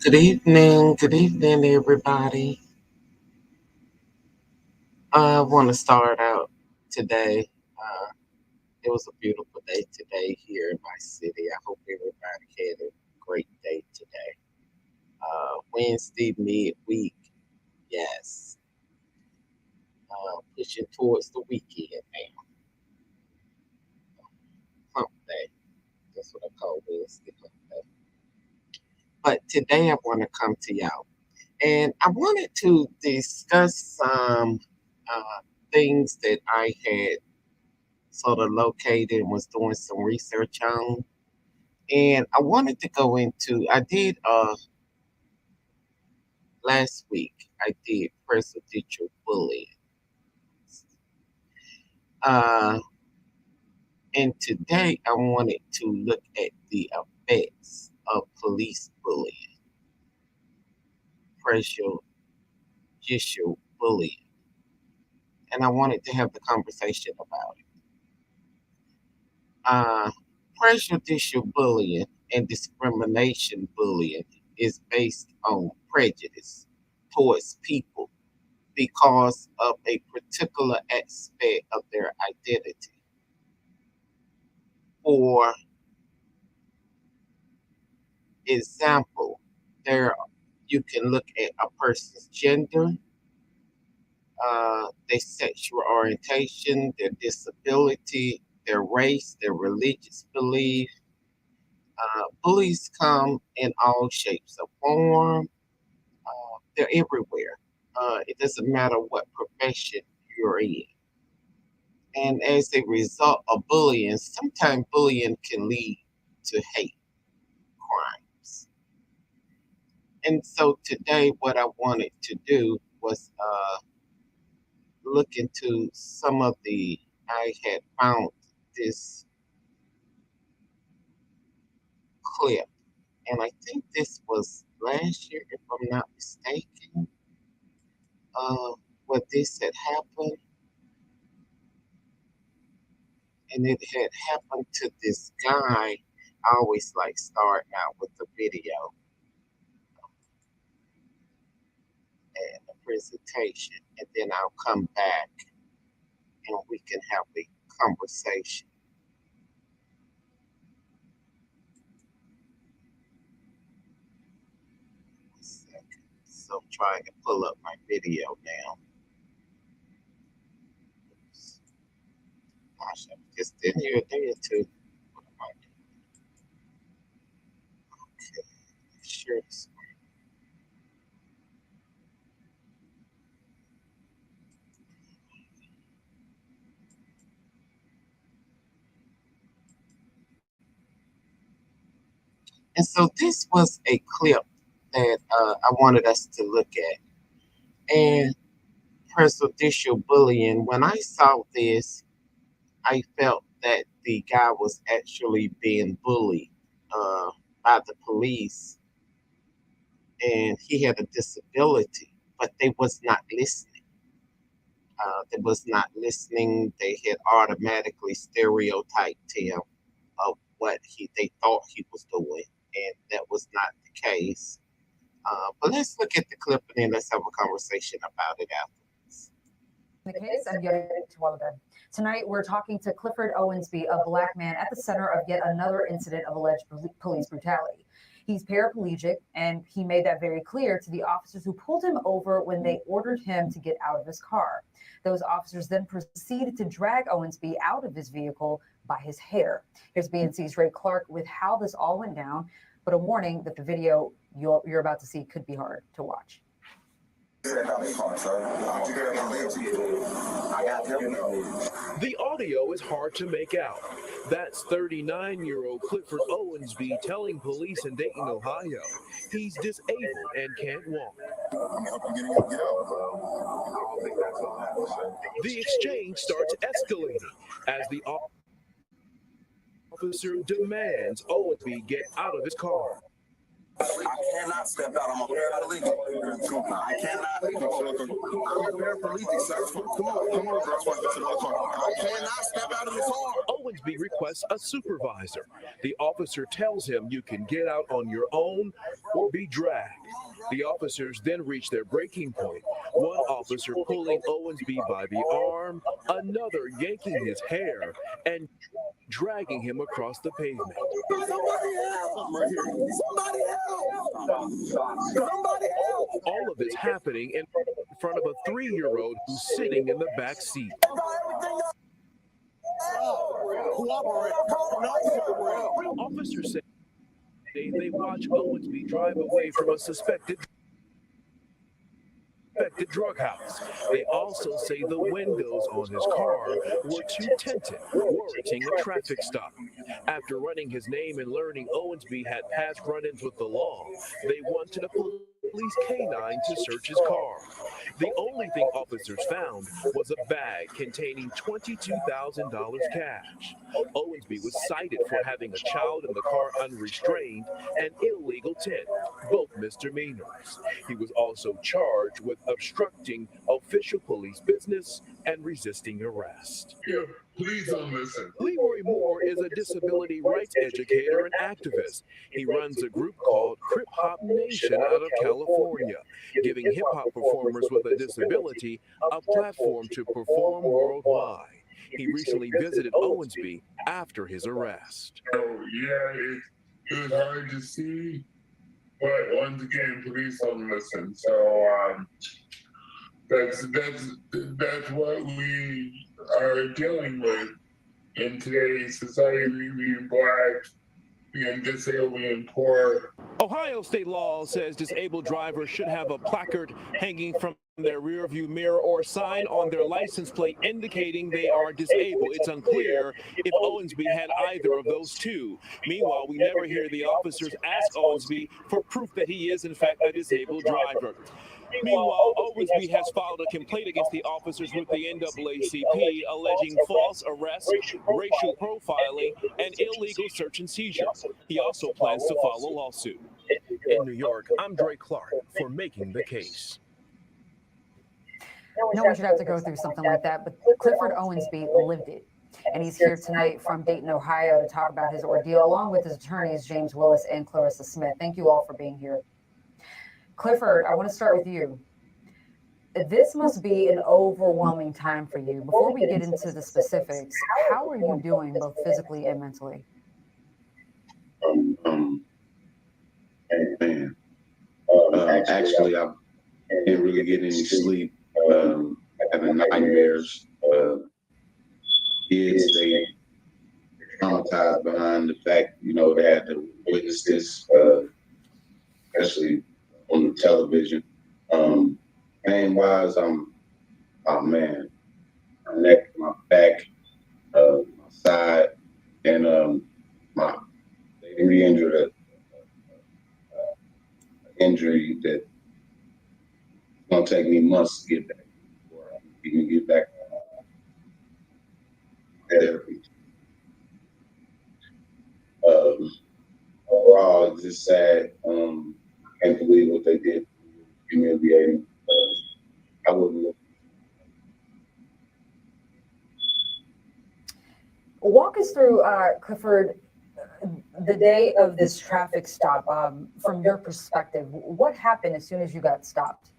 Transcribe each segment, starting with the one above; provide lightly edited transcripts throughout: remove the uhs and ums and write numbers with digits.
Good evening, everybody. I want to start out today. It was a beautiful day today here in my city. I hope everybody had a great day today. Wednesday midweek, yes, pushing towards the weekend now. Hump day, that's what I call Wednesday hump day. But today I want to come to y'all, and I wanted to discuss some things that I had sort of located and was doing some research on. And I wanted to go into, I did last week, I did prejudicial bullying. Uh, and today I wanted to look at the effects of police bullying, prejudicial bullying. And I wanted to have the conversation about it. Uh, Prejudicial bullying and discrimination bullying is based on prejudice towards people because of a particular aspect of their identity. For example, there you can look at a person's gender, their sexual orientation, their disability, their race, their religious belief. Bullies come in all shapes of form. They're everywhere. It doesn't matter what profession you're in. And as a result of bullying, sometimes bullying can lead to hate crimes. And so today, what I wanted to do was look into some of I had found this clip, and I think this was last year, if I'm not mistaken, uh, where this had happened, and it had happened to this guy. I always like starting out with the video and the presentation, and then I'll come back and we can have a conversation. One second. So I'm trying to pull up my video now. Oops. Gosh, I just didn't hear it there too. What am I doing? Okay, sure. And so this was a clip that I wanted us to look at. And prejudicial bullying, when I saw this, I felt that the guy was actually being bullied uh, by the police, and he had a disability, but they was not listening. They was not listening. They had automatically stereotyped him of what they thought he was doing, and that was not the case. But let's look at the clip and then let's have a conversation about it afterwards. The case. I'm Yuri Tawalda. Tonight, we're talking to Clifford Owensby, a black man at the center of yet another incident of alleged police brutality. He's paraplegic, and he made that very clear to the officers who pulled him over when they ordered him to get out of his car. Those officers then proceeded to drag Owensby out of his vehicle by his hair. Here's BNC's Ray Clark with how this all went down, but a warning that the video you're about to see could be hard to watch. The audio is hard to make out. That's 39-year-old Clifford Owensby telling police in Dayton, Ohio, he's disabled and can't walk. The exchange starts escalating as the officer demands Owensby get out of his car. I cannot step out. I'm a paraplegic. I cannot. I'm a paraplegic, sir. Come on, bro. I cannot step out of the car. Owensby requests a supervisor. The officer tells him you can get out on your own or be dragged. The officers then reach their breaking point. One officer pulling Owensby by the arm, another yanking his hair, and dragging him across the pavement. Somebody help! I'm right here. Somebody help! Somebody help! All of this happening in front of a 3-year-old who's sitting in the back seat. Officers say they watch Owensby drive away from a suspected drug house. They also say the windows on his car were too tinted, warranting a traffic stop. After running his name and learning Owensby had past run-ins with the law, they wanted a police canine to search his car. The only thing officers found was a bag containing $22,000 cash. Owensby was cited for having a child in the car unrestrained and illegal tint, both misdemeanors. He was also charged with obstructing official police business and resisting arrest. Yeah, please don't listen. Leroy Moore is a disability rights educator and activist. He runs a group called Crip Hop Nation out of California, giving hip hop performers with a disability a platform to perform worldwide. He recently visited Owensby after his arrest. Oh, yeah, it was hard to see, but once again, police don't listen. So that's what we are dealing with in today's society. Being black, being disabled, being poor. Ohio state law says disabled drivers should have a placard hanging from their rearview mirror or sign on their license plate indicating they are disabled. It's unclear if Owensby had either of those two. Meanwhile, we never hear the officers ask Owensby for proof that he is in fact a disabled driver. Meanwhile, Owensby has filed a complaint against the officers with the NAACP alleging false arrest, racial profiling, and illegal search and seizure. He also plans to file a lawsuit. In New York, I'm Dre Clark for Making the Case. No one should have to go through something like that, but Clifford Owensby lived it. And he's here tonight from Dayton, Ohio to talk about his ordeal, along with his attorneys, James Willis and Clarissa Smith. Thank you all for being here. Clifford, I want to start with you. This must be an overwhelming time for you. Before we get into the specifics, how are you doing both physically and mentally? Man, actually, I didn't really get any sleep. Having nightmares. Kids, they traumatized behind the fact, they had to witness this, especially on the television. Pain-wise, oh man, my neck, my back, my side, and they re-injured an injury that it's gonna take me months to get back before I can even get back to therapy. Overall, it's just sad. I can't believe what they did, humiliating. I wouldn't. Walk us through, Clifford, the day of this traffic stop. From your perspective, what happened as soon as you got stopped?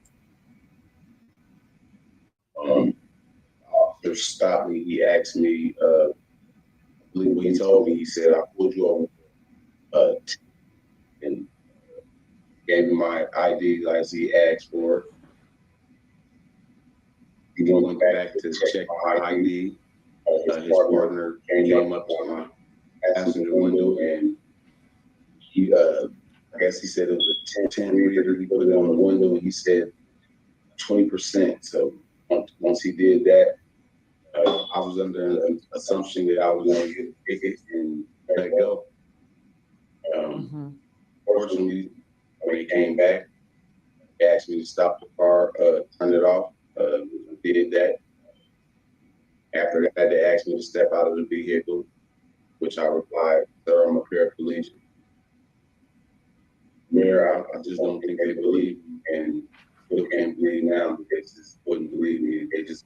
Officer stopped me. He asked me, I believe what he told me. He said, "I pulled you over," and gave me my ID as he asked for. He went back to check my ID. His partner came up to my passenger window, and he, I guess he said it was a 10 reader. He put it on the window, and he said 20%. So once he did that, I was under the assumption that I was going to get a ticket and let go. Fortunately, when he came back, he asked me to stop the car, turn it off. I did that. After that, they asked me to step out of the vehicle, which I replied, "Sir, I'm a paraplegic." Mayor, I just don't think they believe me, and still can't believe now. They just wouldn't believe me. They just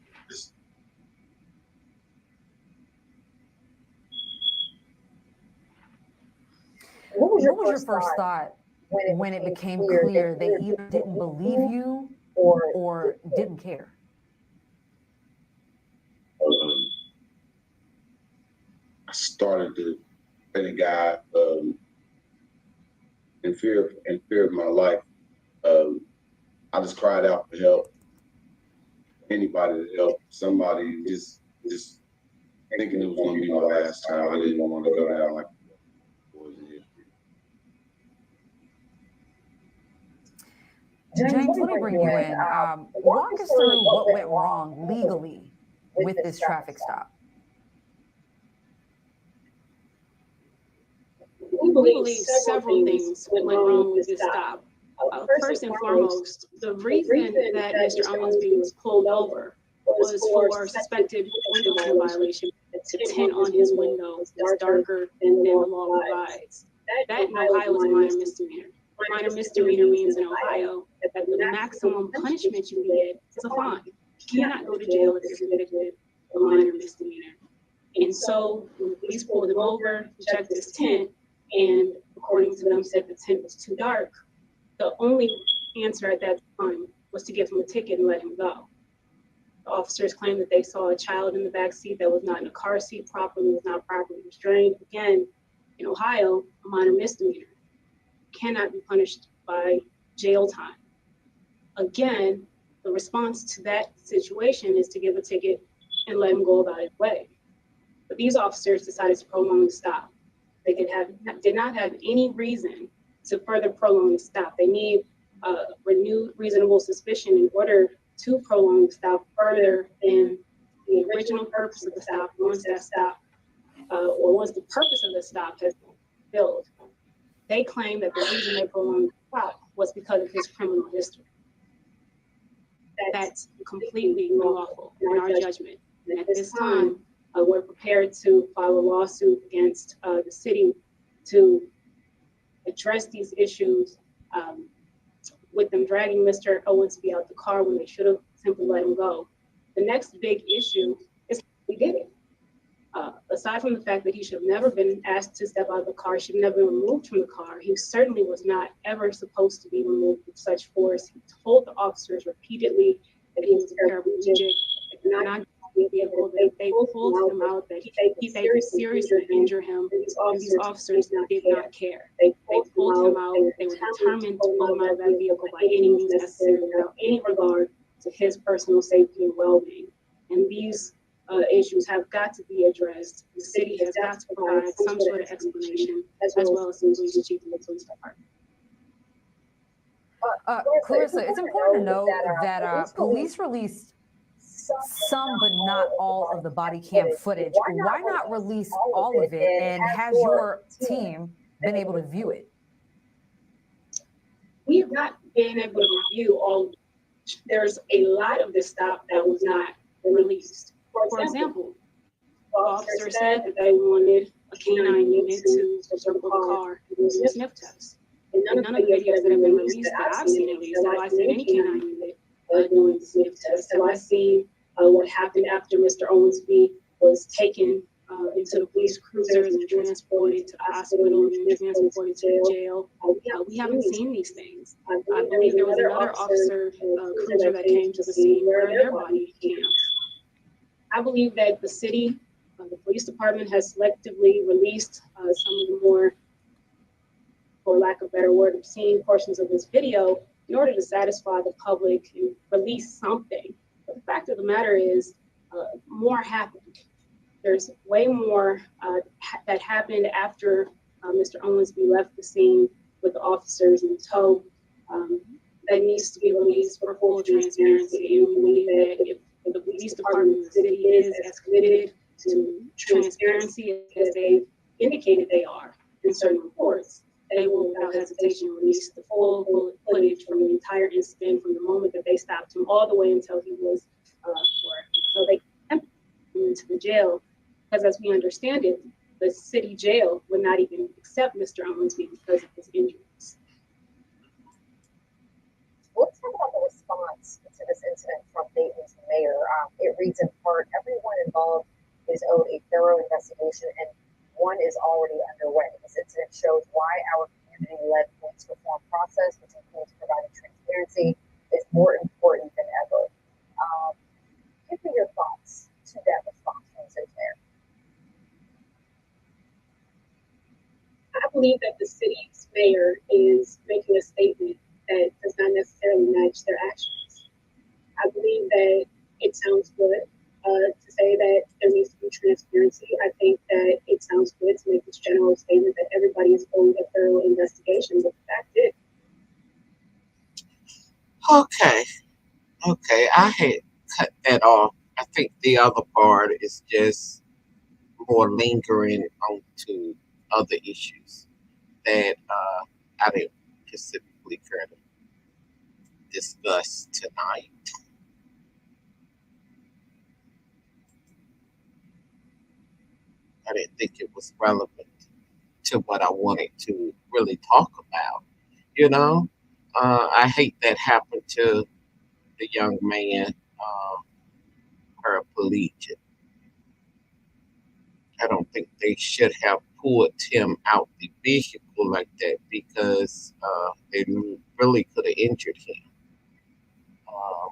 What was your first thought when it became clear they either didn't believe you or didn't care? I started to pray to God in fear of my life. I just cried out for help. Anybody to help. Somebody just thinking it was going to be my last time. I didn't want to go down like boys in history. James, let me bring you in. Walk us through what went wrong legally with this traffic stop. We believe several things went wrong with this stop. First and foremost, the reason that Mr. Owensby was pulled over was for suspected window tint violation. The tint on his window is darker than the law provides. That in Ohio is a minor misdemeanor. Minor misdemeanor means in Ohio that the maximum punishment you get is a fine. You cannot go to jail if you're convicted of a minor misdemeanor. And so when the police pulled him over, checked his tint, and according to them said the tint was too dark, the only answer at that time was to give him a ticket and let him go. The officers claimed that they saw a child in the back seat that was not in a car seat properly, was not properly restrained. Again, in Ohio, a minor misdemeanor cannot be punished by jail time. Again, the response to that situation is to give a ticket and let him go about his way. But these officers decided to prolong the stop. They did not have any reason to further prolong the stop. They need renewed reasonable suspicion in order to prolong the stop further than the original purpose of the stop, once that stop, or once the purpose of the stop has been fulfilled. They claim that the reason they prolonged the stop was because of his criminal history. That's completely unlawful in our judgment. And at this time, we're prepared to file a lawsuit against the city to address these issues with them dragging Mr. Owensby out the car when they should have simply let him go. The next big issue is how we did it. Aside from the fact that he should have never been asked to step out of the car, should have never been removed from the car, he certainly was not ever supposed to be removed with such force. He told the officers repeatedly that he was a paraplegic, not be able, that they pulled him out, that they could seriously injure him, and these officers did not care. They pulled him out. They were determined to pull him out of that vehicle by any means necessary without any regard to his personal safety and well-being. And these issues have got to be addressed. The city has got to provide some sort of explanation, as well as the police chief and the police department. Clarissa, it's important to know that police released some but not all of the body cam footage. Why not release all of it? And has your team been able to view it? We have not been able to review all. There's a lot of this stop that was not released. For example, the officer said that they wanted a canine unit to circle the car and do a sniff test. And none of the videos that have been released that I've seen, at least, have I seen any canine unit doing the sniff test. Have I seen what happened after Mr. Owensby was taken into the police cruisers and transported to the hospital and transported to the jail? We haven't seen these things. I believe there was another officer cruiser that came to the scene where their body cams. I believe that the city, the police department, has selectively released some of the more, for lack of a better word, obscene portions of this video in order to satisfy the public and release something. But the fact of the matter is, more happened. There's way more that happened after Mr. Owensby left the scene with the officers in tow that needs to be released for full transparency. And we believe that if the police department in the city is as committed to transparency as they've indicated they are in certain reports, they will without hesitation release the full footage from the entire incident, from the moment that they stopped him all the way until he was until they sent him into the jail. Because as we understand it, the city jail would not even accept Mr. Owensby because of his injuries. mayor. It reads in part, everyone involved is owed a thorough investigation, and one is already underway. This incident shows why our community-led police reform process, which includes providing transparency, is more important than ever. Um, Give me your thoughts to that response from the city mayor. I believe that the city's mayor is making a statement that does not necessarily match their actions. I believe that it sounds good to say that there needs to be transparency. I think that it sounds good to make this general statement that everybody is owed a thorough investigation, but the fact is, Okay, okay. I had cut that off. I think the other part is just more lingering onto other issues that I didn't specifically care to discuss tonight. I didn't think it was relevant to what I wanted to really talk about. You know, I hate that happened to the young man, paraplegic. I don't think they should have pulled him out the vehicle like that because they really could have injured him. Um,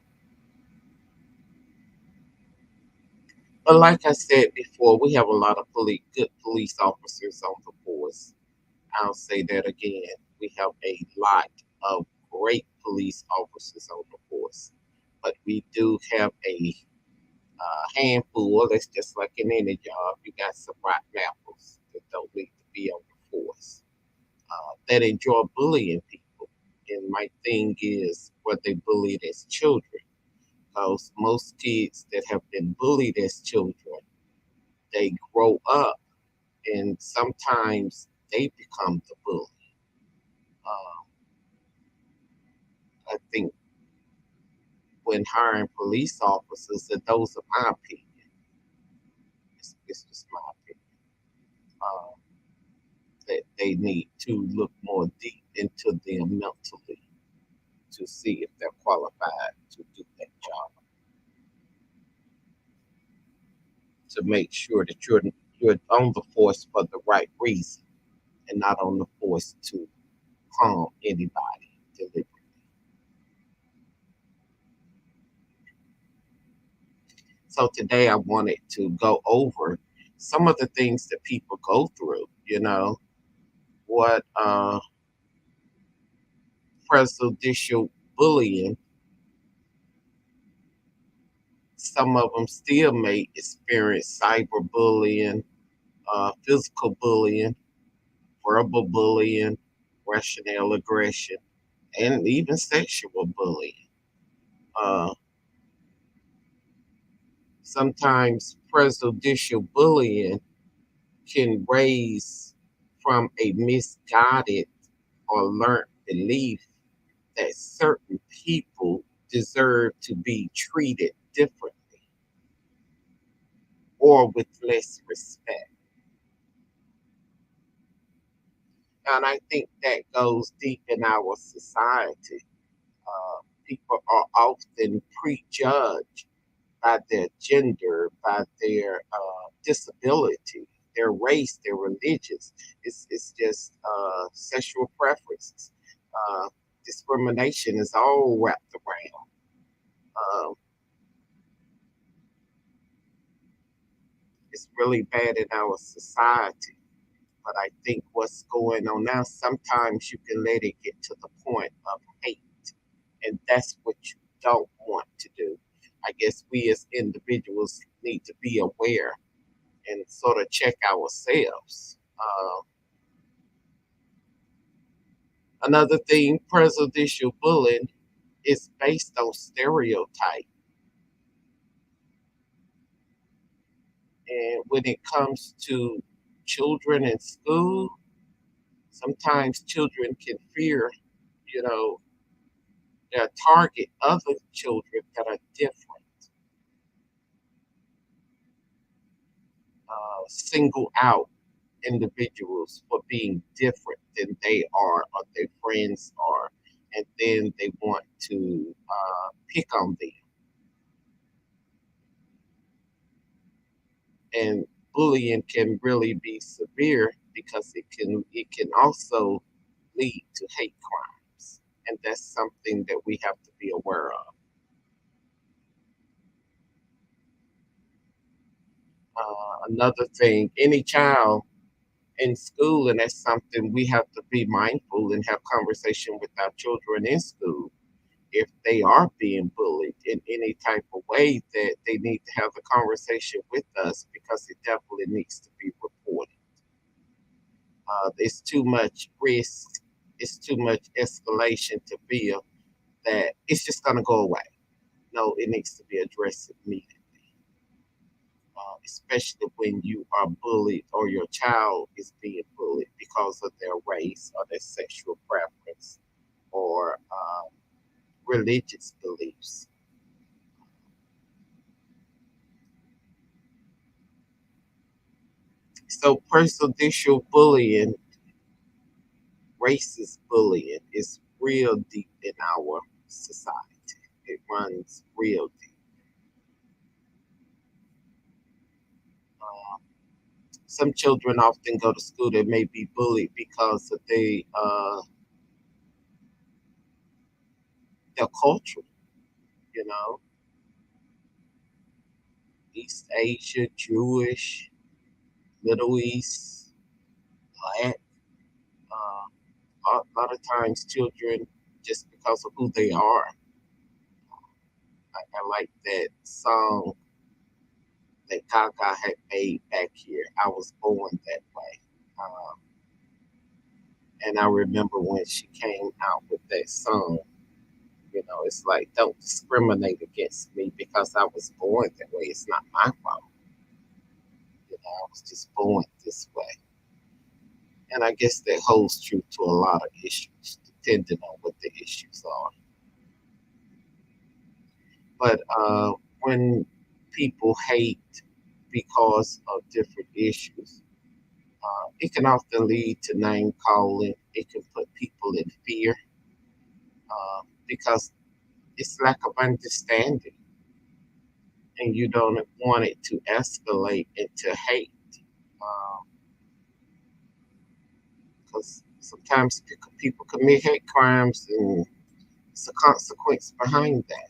but like I said before, we have a lot of good police officers on the force. I'll say that again. We have a lot of great police officers on the force, but we do have a handful. It's just like in any job. You got some rotten apples that don't need to be on the force that enjoy bullying people. And my thing is, were they bullied as children? Because most kids that have been bullied as children, they grow up and sometimes they become the bully. Uh, I think when hiring police officers, and those are my opinion, it's just my opinion, uh, that they need to look more deep into them mentally to see if they're qualified to do that job, to make sure that you're on the force for the right reason and not on the force to harm anybody deliberately. So today I wanted to go over some of the things that people go through, what prejudicial bullying, some of them still may experience cyberbullying, physical bullying, verbal bullying, rational aggression, and even sexual bullying. Uh, Sometimes prejudicial bullying can raise from a misguided or learned belief that certain people deserve to be treated differently or with less respect. And I think that goes deep in our society. People are often prejudged by their gender, by their disability, their race, their religions. It's just sexual preferences. Uh, Discrimination is all wrapped around. Um, it's really bad in our society. But I think what's going on now, sometimes you can let it get to the point of hate. And that's what you don't want to do. I guess we as individuals need to be aware and sort of check ourselves. Another thing, presidential bullying is based on stereotype. And when it comes to children in school, sometimes children can fear, you know, target other children that are different, single out individuals for being different than they are or their friends are, and then they want to pick on them. And bullying can really be severe because it can also lead to hate crimes, and that's something that we have to be aware of. Another thing, any child in school, and that's something we have to be mindful and have conversation with our children in school. If they are being bullied in any type of way, that they need to have a conversation with us because it definitely needs to be reported. It's too much risk, it's too much escalation to feel that it's just going to go away. No, it needs to be addressed immediately, especially when you are bullied or your child is being bullied because of their race or their sexual preference or religious beliefs. So, prejudicial bullying, racist bullying, is real deep in our society. It runs real deep. Uh, some children often go to school that may be bullied because of their culture, you know, East Asia, Jewish, Middle East, Black. A lot of times, children, just because of who they are, I like that song that Gaga had made back here. I was born that way. And I remember when she came out with that song, it's like, don't discriminate against me because I was born that way. It's not my fault. I was just born this way. And I guess that holds true to a lot of issues, depending on what the issues are. But when people hate because of different issues, it can often lead to name calling. It can put people in fear because it's lack of understanding, and you don't want it to escalate into hate. Because sometimes people commit hate crimes, and it's a consequence behind that.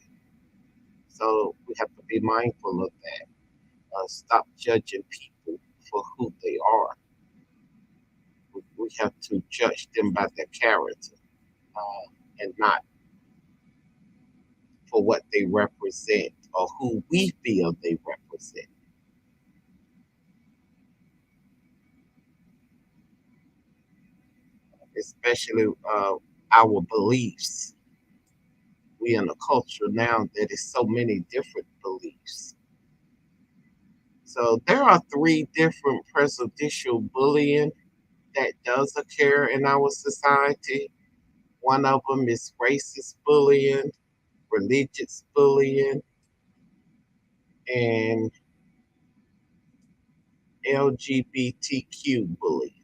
So we have to be mindful of that. Stop judging people for who they are. We have to judge them by their character, and not for what they represent or who we feel they represent. Especially our beliefs. We in a culture now that is so many different beliefs. So there are three different prejudicial bullying that does occur in our society. One of them is racist bullying, religious bullying, and LGBTQ bullying.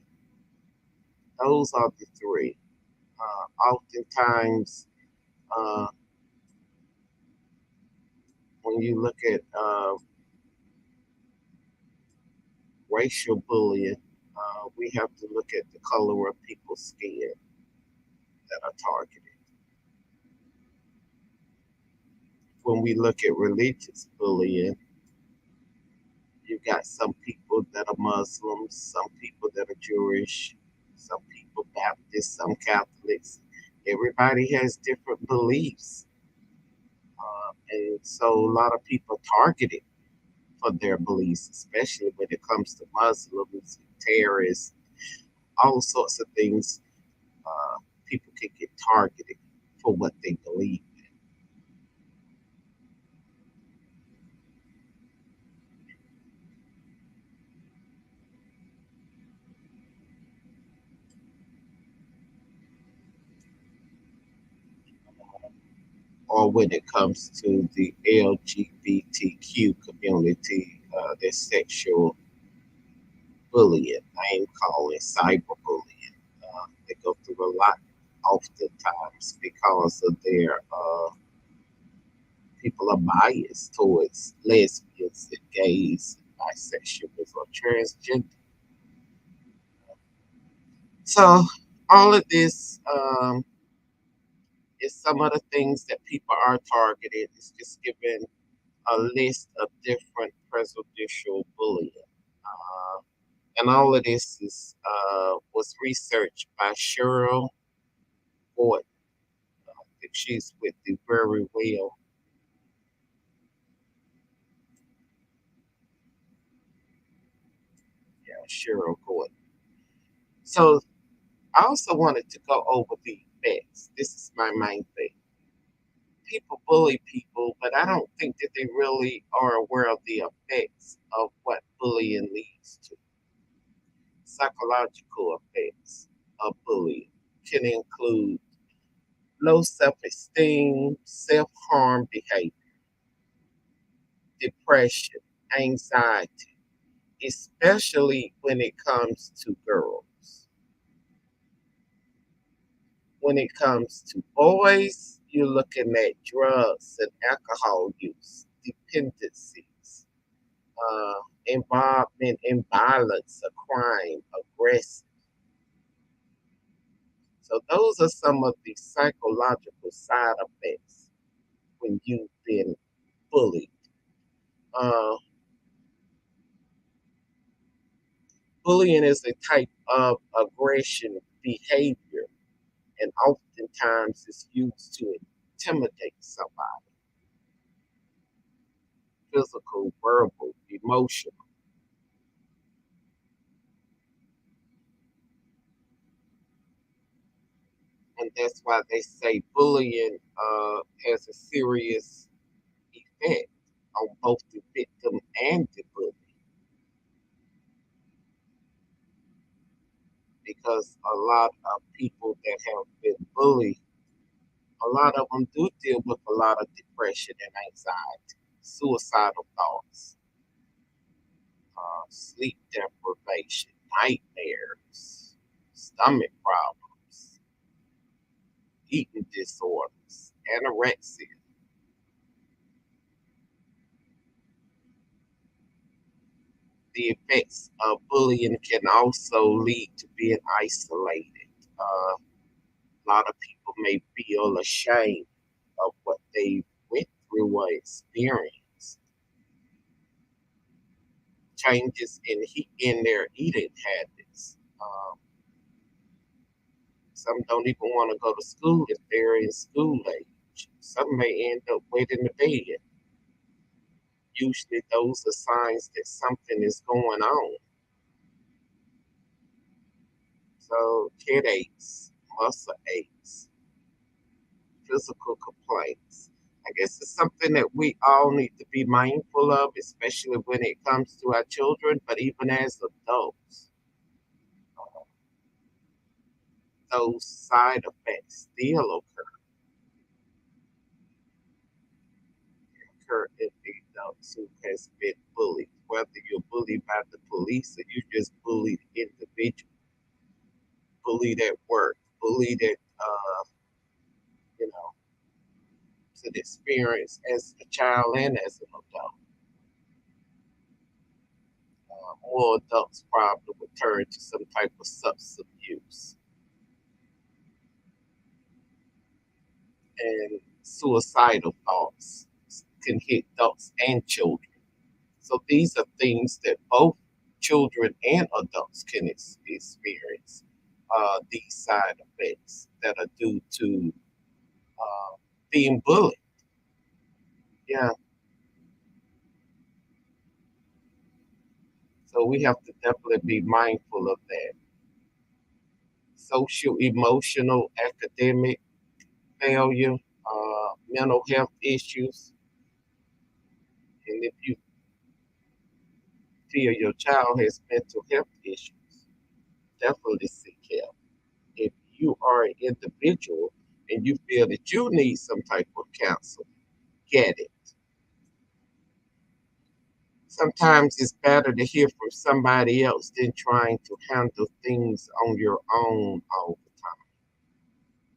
Those are the three. Oftentimes, uh, when you look at racial bullying, we have to look at the color of people's skin that are targeted. When we look at religious bullying, you got some people that are Muslims, some people that are Jewish, some people Baptist, some Catholics. Everybody has different beliefs. And so a lot of people targeted for their beliefs, especially when it comes to Muslims, terrorists, all sorts of things. People can get targeted for what they believe. Or when it comes to the LGBTQ community, their sexual bullying, name calling, cyberbullying. They go through a lot oftentimes because of their people are biased towards lesbians and gays and bisexual, or transgender. So all of this is some of the things that people are targeted. It's just giving a list of different prejudicial bullying. And all of this is was researched by Cheryl Gordon. I think she's with the very well. Yeah, Cheryl Gordon. So I also wanted to go over the effects. This is my main thing. People bully people, but I don't think that they really are aware of the effects of what bullying leads to. Psychological effects of bullying can include low self esteem, self harm behavior, depression, anxiety, especially when it comes to girls. When it comes to boys, you're looking at drugs and alcohol use, dependencies, involvement in violence, a crime, aggressive. So those are some of the psychological side effects when you've been bullied. Uh, Bullying is a type of aggression behavior, and oftentimes it's used to intimidate somebody, physical, verbal, emotional. And that's why they say bullying has a serious effect on both the victim and the bully, because a lot of people that have been bullied, a lot of them do deal with a lot of depression and anxiety, suicidal thoughts, sleep deprivation, nightmares, stomach problems, eating disorders, anorexia. The effects of bullying can also lead to being isolated. A lot of people may feel ashamed of what they went through or experienced. Changes in their eating habits. Some don't even want to go to school if they're in school age. Some may end up waiting in the bed. Usually, those are signs that something is going on. So, headaches, muscle aches, physical complaints. I guess it's something that we all need to be mindful of, especially when it comes to our children, but even as adults, those side effects still occur in adults who has been bullied, whether you're bullied by the police or you just bullied individually, bullied at work, bullied at, you know, to the experience as a child and as an adult. More adults probably would turn to some type of substance abuse, and suicidal thoughts can hit adults and children. So these are things that both children and adults can experience. These side effects that are due to being bullied. Yeah, so we have to definitely be mindful of that. Social, emotional, academic failure, mental health issues, and if you feel your child has mental health issues, definitely seek help. If you are an individual and you feel that you need some type of counsel, get it. Sometimes it's better to hear from somebody else than trying to handle things on your own all the time.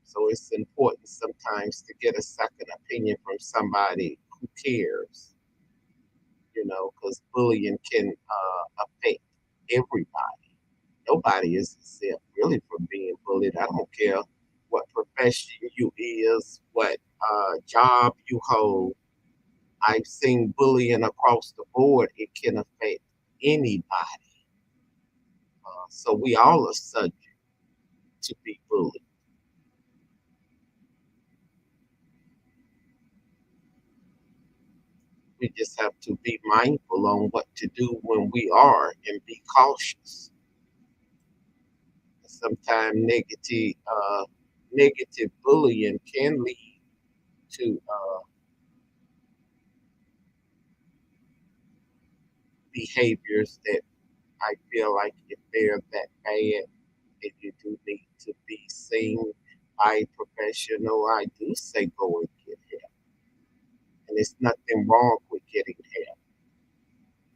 So it's important sometimes to get a second opinion from somebody who cares. because bullying can affect everybody. Nobody is exempt really from being bullied. I don't care what profession you is, what job you hold. I've seen bullying across the board. It can affect anybody. So we all are subject to be bullied. We just have to be mindful on what to do when we are and be cautious. Sometimes negative bullying can lead to behaviors that I feel like if they're that bad, that you do need to be seen by a professional, I do say go and get help. And there's nothing wrong with getting help.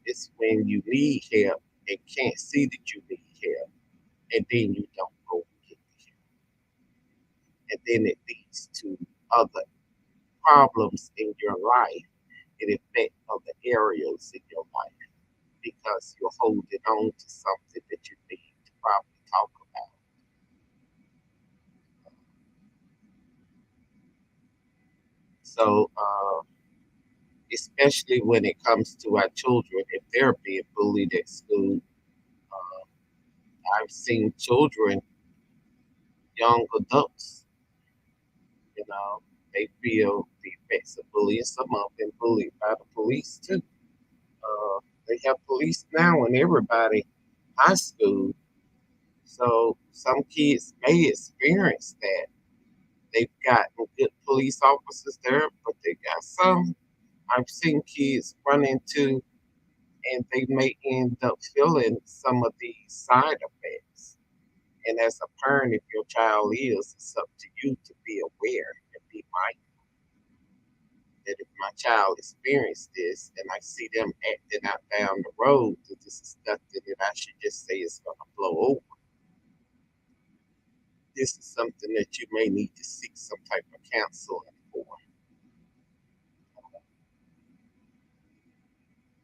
It's when you need help and can't see that you need help, and then you don't go and get the help. And then it leads to other problems in your life. It affects other areas in your life because you're holding on to something that you need to probably talk about. So, especially when it comes to our children, if they're being bullied at school, uh, I've seen children, young adults, you know, they feel the effects of bullying. Some of them bullied by the police too. They have police now in everybody high school, so some kids may experience that. They've got good police officers there, but they got some. I've seen kids run into, and they may end up feeling some of these side effects. And as a parent, if your child is, it's up to you to be aware and be mindful that if my child experienced this and I see them acting out down the road, that this is nothing that I should just say is going to blow over. This is something that you may need to seek some type of counseling for.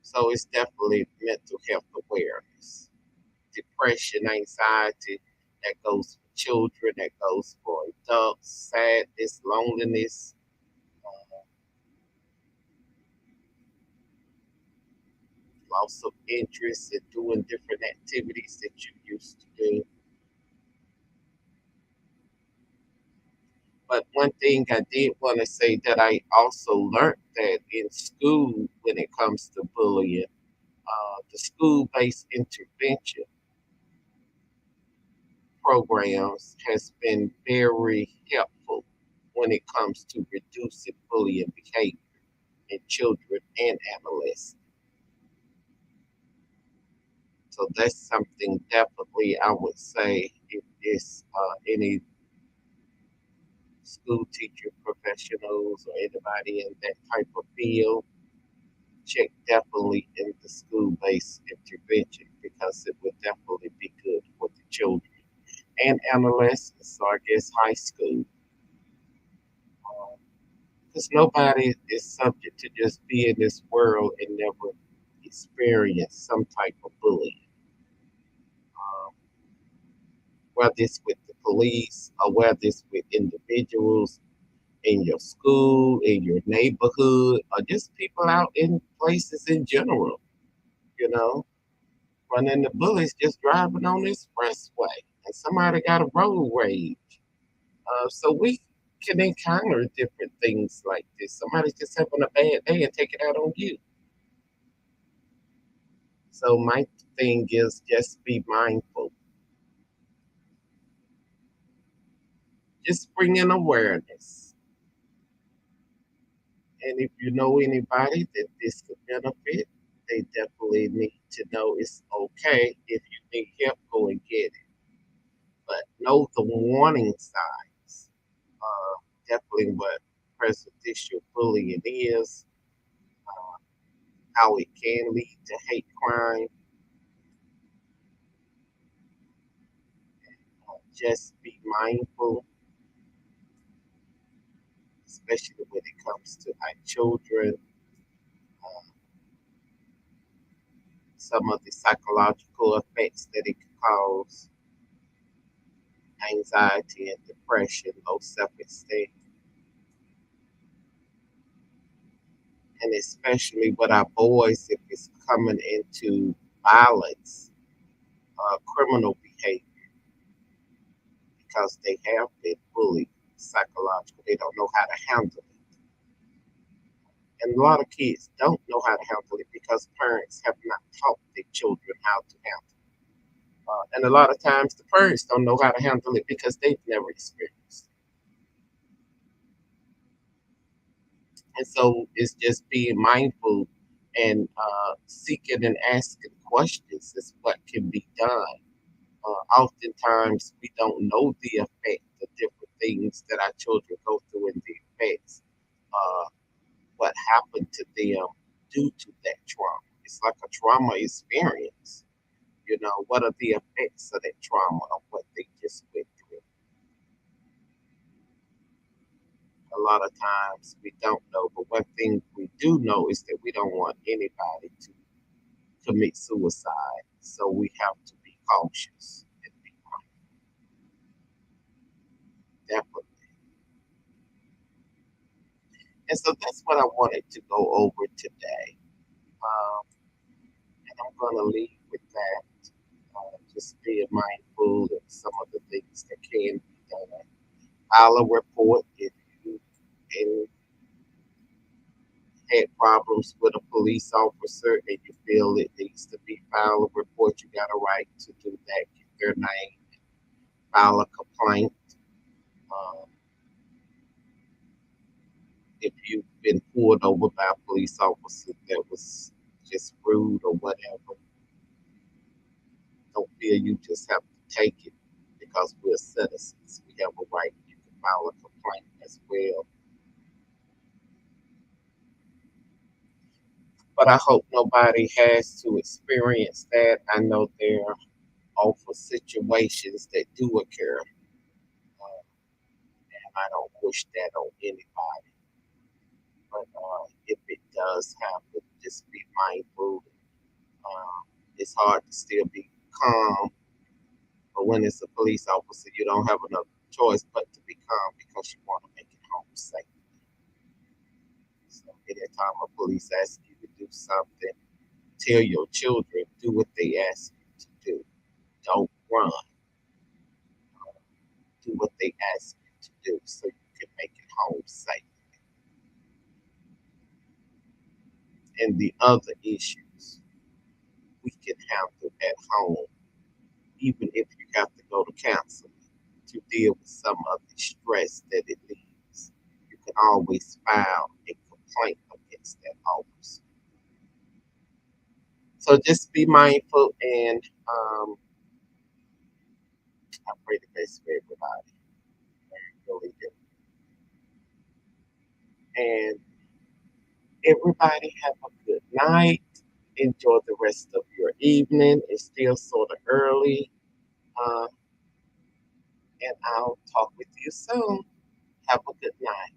So it's definitely mental health awareness. Depression, anxiety, that goes for children, that goes for adults, sadness, loneliness, loss of interest in doing different activities that you used to do. But one thing I did want to say that I also learned that in school, when it comes to bullying, the school-based intervention programs has been very helpful when it comes to reducing bullying behavior in children and adolescents. So that's something definitely I would say if it's any school teacher professionals or anybody in that type of field, check definitely in the school-based intervention because it would definitely be good for the children and adolescents. So I guess high school, because nobody is subject to just be in this world and never experience some type of bullying, whether it's with the police or whether it's with individuals in your school, in your neighborhood, or just people out in places in general, you know, running the bullies just driving on the expressway and somebody got a road rage. So we can encounter different things like this. Somebody's just having a bad day and take it out on you. So my thing is just be mindful. Just bring in awareness. And if you know anybody that this could benefit, they definitely need to know it's okay. If you need help, go and get it. But know the warning signs. Definitely what prejudicial bullying is, how it can lead to hate crime. Just be mindful, especially when it comes to our children. some of the psychological effects that it could cause, anxiety and depression, low self-esteem, and especially with our boys if it's coming into violence, criminal behavior, because they have been bullied psychologically. They don't know how to handle it. And a lot of kids don't know how to handle it because parents have not taught their children how to handle it. And a lot of times the parents don't know how to handle it because they've never experienced it. And so it's just being mindful and seeking and asking questions is what can be done. Oftentimes we don't know the effect of different things that our children go through and the effects, uh, what happened to them due to that trauma. It's like a trauma experience. You know, what are the effects of that trauma of what they just went through? A lot of times we don't know, but one thing we do know is that we don't want anybody to commit suicide. So we have to be cautious and be mindful. And so that's what I wanted to go over today. Um, and I'm going to leave with that. Just being mindful of some of the things that can be done. File a report if you and had problems with a police officer and you feel it needs to be filed a report, you got a right to do that. Get their name, file a complaint. Um, if you've been pulled over by a police officer that was just rude or whatever, don't feel you just have to take it because we're citizens. We have a right. You can file a complaint as well. But I hope nobody has to experience that. I know there are awful situations that do occur, and I don't wish that on anybody. But if it does happen, just be mindful. It's hard to still be calm, but when it's a police officer, you don't have another choice but to be calm because you want to make it home safe. So anytime a police asks you to do something, tell your children do what they ask you to do. Don't run. Do what they ask you to do so you can make it home safe. And the other issues we can handle at home, even if you have to go to counseling to deal with some of the stress that it leaves. You can always file a complaint against that officer. So just be mindful and I pray the best for everybody. I really do. And everybody have a good night. Enjoy the rest of your evening. It's still sort of early. Uh, and I'll talk with you soon. Have a good night.